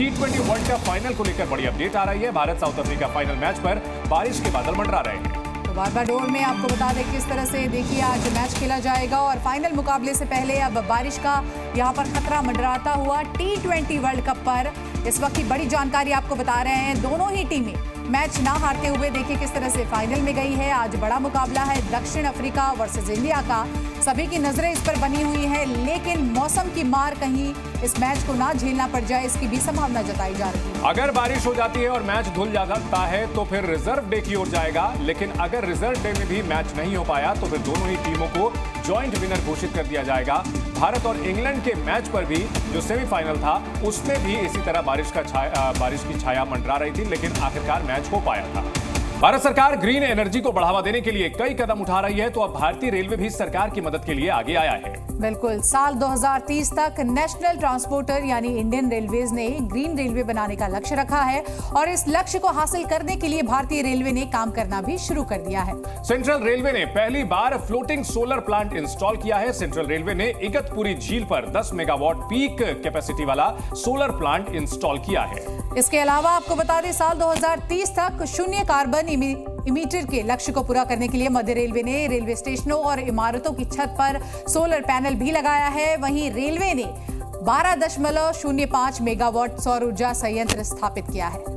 T20 world cup final को लेकर बड़ी अपडेट आ रही है। Bharat south Africa final match पर बारिश के बादल मंडरा रहे हैं। तो बारबाडोर में आपको बता दें किस तरह से देखिए आज मैच खेला जाएगा और फाइनल मुकाबले से पहले अब बारिश का यहां पर खतरा मंडराता हुआ T20 वर्ल्ड कप पर इस वक्त की बड़ी जानकारी आपको बता रहे हैं। दोनों ही टीमें मैच ना हारते हुए देखिए किस तरह से फाइनल में गई है। आज बड़ा मुकाबला है दक्षिण अफ्रीका वर्सेस इंडिया का। सभी की नजरें इस पर बनी हुई है, लेकिन मौसम की मार कहीं इस मैच को ना झेलना पड़ जाए, इसकी भी संभावना जताई जा रही है। अगर बारिश हो जाती है और मैच धुल जाता है तो फिर रिजर्व डे की ओर जाएगा, लेकिन अगर रिजर्व डे में भी मैच नहीं हो पाया तो फिर दोनों ही टीमों को जॉइंट विनर घोषित कर दिया जाएगा। भारत और इंग्लैंड के मैच पर भी जो सेमीफाइनल था उसमें भी इसी तरह बारिश की छाया मंडरा रही थी, लेकिन आखिरकार मैच हो पाया था। भारत सरकार ग्रीन एनर्जी को बढ़ावा देने के लिए कई कदम उठा रही है, तो अब भारतीय रेलवे भी सरकार की मदद के लिए आगे आया है। बिल्कुल, साल 2030 तक नेशनल ट्रांसपोर्टर यानी इंडियन रेलवेज ने ग्रीन रेलवे बनाने का लक्ष्य रखा है और इस लक्ष्य को हासिल करने के लिए भारतीय रेलवे ने काम करना भी शुरू कर दिया है। सेंट्रल रेलवे ने पहली बार फ्लोटिंग सोलर प्लांट इंस्टॉल किया है। सेंट्रल रेलवे ने इगतपुरी झील पर 10 मेगावाट पीक कैपेसिटी वाला सोलर प्लांट इंस्टॉल किया है। इसके अलावा आपको बता दें साल 2030 तक शून्य कार्बन इमीटर के लक्ष्य को पूरा करने के लिए मध्य रेलवे ने रेलवे स्टेशनों और इमारतों की छत पर सोलर पैनल भी लगाया है। वहीं रेलवे ने 12.05 मेगावाट सौर ऊर्जा संयंत्र स्थापित किया है।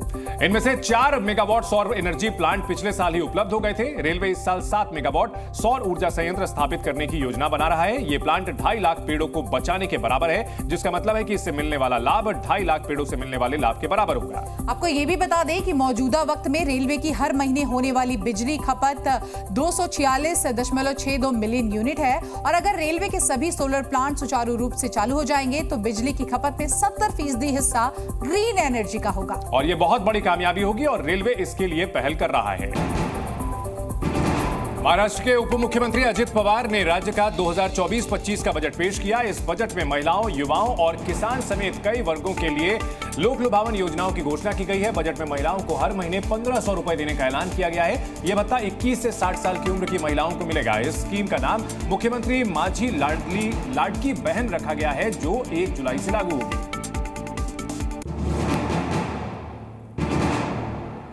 इनमें से 4 मेगावाट सौर एनर्जी प्लांट पिछले साल ही उपलब्ध हो गए थे। रेलवे इस साल 7 मेगावाट सौर ऊर्जा संयंत्र स्थापित करने की योजना बना रहा है। ये प्लांट 2.5 लाख पेड़ों को बचाने के बराबर है, जिसका मतलब है कि इससे मिलने वाला लाभ 2.5 लाख पेड़ों से मिलने वाले लाभ के बराबर होगा। आपको ये भी बता दें कि मौजूदा वक्त में रेलवे की हर महीने होने वाली बिजली खपत 246.62 मिलियन यूनिट है और अगर रेलवे के सभी सोलर प्लांट सुचारू रूप से चालू हो जाएंगे तो बिजली की खपत में 70% हिस्सा ग्रीन एनर्जी का होगा और ये बहुत बड़ी कामयाबी होगी और रेलवे इसके लिए पहल कर रहा है। महाराष्ट्र के उप मुख्यमंत्री अजित पवार ने राज्य का 2024-25 का बजट पेश किया। इस बजट में महिलाओं, युवाओं और किसान समेत कई वर्गों के लिए लोक लुभावन योजनाओं की घोषणा की गई है। बजट में महिलाओं को हर महीने 1500 रुपए देने का ऐलान किया गया है। यह भत्ता 21 से 60 साल की उम्र की महिलाओं को मिलेगा। इस स्कीम का नाम मुख्यमंत्री माझी लाडकी बहन रखा गया है, जो 1 जुलाई से लागू होगी।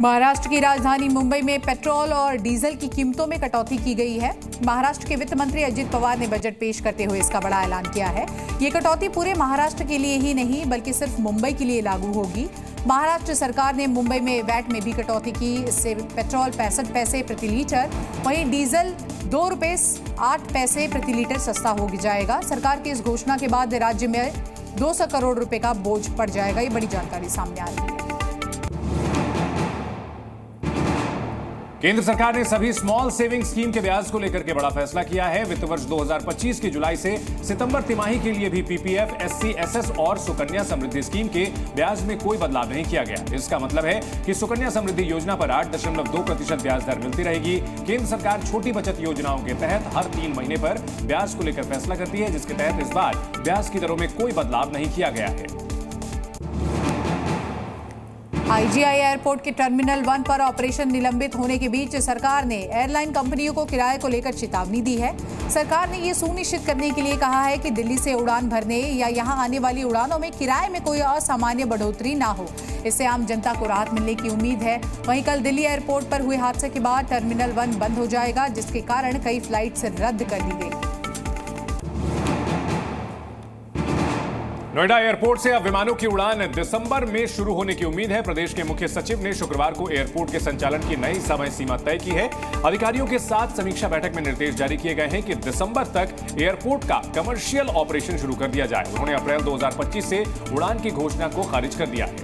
महाराष्ट्र की राजधानी मुंबई में पेट्रोल और डीजल की कीमतों में कटौती की गई है। महाराष्ट्र के वित्त मंत्री अजित पवार ने बजट पेश करते हुए इसका बड़ा ऐलान किया है। ये कटौती पूरे महाराष्ट्र के लिए ही नहीं बल्कि सिर्फ मुंबई के लिए लागू होगी। महाराष्ट्र सरकार ने मुंबई में वैट में भी कटौती की। इससे पेट्रोल 65 पैसे प्रति लीटर, वहीं डीजल 2 रुपये 8 पैसे प्रति लीटर सस्ता हो जाएगा। सरकार की इस घोषणा के बाद राज्य में 200 करोड़ रुपए का बोझ पड़ जाएगा। ये बड़ी जानकारी सामने आ रही है। केंद्र सरकार ने सभी स्मॉल सेविंग स्कीम के ब्याज को लेकर के बड़ा फैसला किया है। वित्त वर्ष 2025 की जुलाई से सितंबर तिमाही के लिए भी पीपीएफ, एससी, एसएस और सुकन्या समृद्धि स्कीम के ब्याज में कोई बदलाव नहीं किया गया। इसका मतलब है कि सुकन्या समृद्धि योजना पर 8.2% ब्याज दर मिलती रहेगी। केंद्र सरकार छोटी बचत योजनाओं के तहत हर 3 महीने पर ब्याज को लेकर फैसला करती है, जिसके तहत इस बार ब्याज की दरों में कोई बदलाव नहीं किया गया है। आईजीआई एयरपोर्ट के टर्मिनल 1 पर ऑपरेशन निलंबित होने के बीच सरकार ने एयरलाइन कंपनियों को किराए को लेकर चेतावनी दी है। सरकार ने ये सुनिश्चित करने के लिए कहा है कि दिल्ली से उड़ान भरने या यहां आने वाली उड़ानों में किराए में कोई असामान्य बढ़ोतरी ना हो। इससे आम जनता को राहत मिलने की उम्मीद है। वहीं कल दिल्ली एयरपोर्ट पर हुए हादसे के बाद टर्मिनल 1 बंद हो जाएगा, जिसके कारण कई फ्लाइट्स रद्द कर दी गई। नोएडा एयरपोर्ट से अब विमानों की उड़ान दिसंबर में शुरू होने की उम्मीद है। प्रदेश के मुख्य सचिव ने शुक्रवार को एयरपोर्ट के संचालन की नई समय सीमा तय की है। अधिकारियों के साथ समीक्षा बैठक में निर्देश जारी किए गए हैं कि दिसंबर तक एयरपोर्ट का कमर्शियल ऑपरेशन शुरू कर दिया जाए। उन्होंने अप्रैल 2025 से उड़ान की घोषणा को खारिज कर दिया है।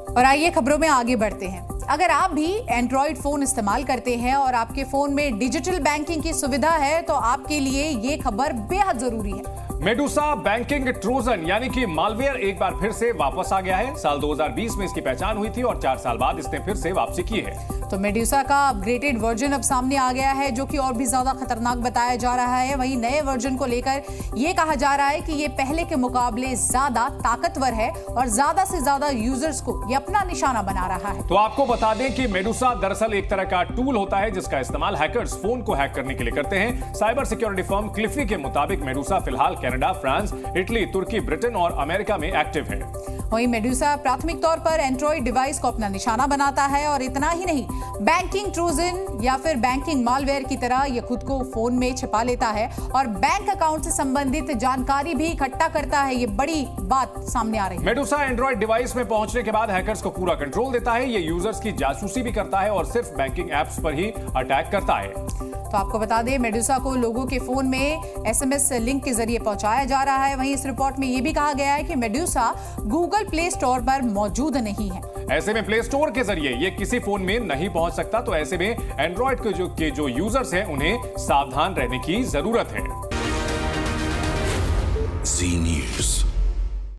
और आइए खबरों में आगे बढ़ते हैं। अगर आप भी एंड्रॉइड फोन इस्तेमाल करते हैं और आपके फोन में डिजिटल बैंकिंग की सुविधा है तो आपके लिए ये खबर बेहद जरूरी है। मेडुसा बैंकिंग ट्रोजन यानी कि मालवेयर एक बार फिर से वापस आ गया है। साल 2020 में इसकी पहचान हुई थी और 4 साल बाद इसने फिर से वापसी की है। तो मेडुसा का अपग्रेडेड वर्जन अब सामने आ गया है, जो कि और भी ज्यादा खतरनाक बताया जा रहा है। वहीं नए वर्जन को लेकर यह कहा जा रहा है कि ये पहले के मुकाबले ज्यादा ताकतवर है और ज्यादा से ज्यादा यूजर्स को ये अपना निशाना बना रहा है। तो आपको बता दें कि मेडुसा दरअसल एक तरह का टूल होता है जिसका इस्तेमाल हैकर्स फोन को हैक करने के लिए करते हैं। साइबर सिक्योरिटी फर्म क्लिफी के मुताबिक मेडुसा फिलहाल कनाडा, फ्रांस, इटली, तुर्की, ब्रिटेन और अमेरिका में एक्टिव है। वहीं मेडुसा प्राथमिक तौर पर एंड्रॉइड डिवाइस को अपना निशाना बनाता है और इतना ही नहीं, बैंकिंग ट्रोजन या फिर बैंकिंग मालवेयर की तरह ये खुद को फोन में छिपा लेता है और बैंक अकाउंट से संबंधित जानकारी भी इकट्ठा करता है। ये बड़ी बात सामने आ रही है। मेडुसा एंड्रॉइड डिवाइस में पहुंचने के बाद हैकर्स को पूरा कंट्रोल देता है। ये यूजर्स की जासूसी भी करता है और सिर्फ बैंकिंग एप्स पर ही अटैक करता है। तो आपको बता दें, मेडुसा को लोगों के फोन में एसएमएस लिंक के जरिए पहुंचाया जा रहा है। वहीं इस रिपोर्ट में यह भी कहा गया है कि मेडुसा गूगल प्ले स्टोर पर मौजूद नहीं है। ऐसे में प्ले स्टोर के जरिए ये किसी फोन में नहीं पहुंच सकता, तो ऐसे में एंड्रॉइड के जो यूजर्स हैं उन्हें सावधान रहने की जरूरत है। जी न्यूज़।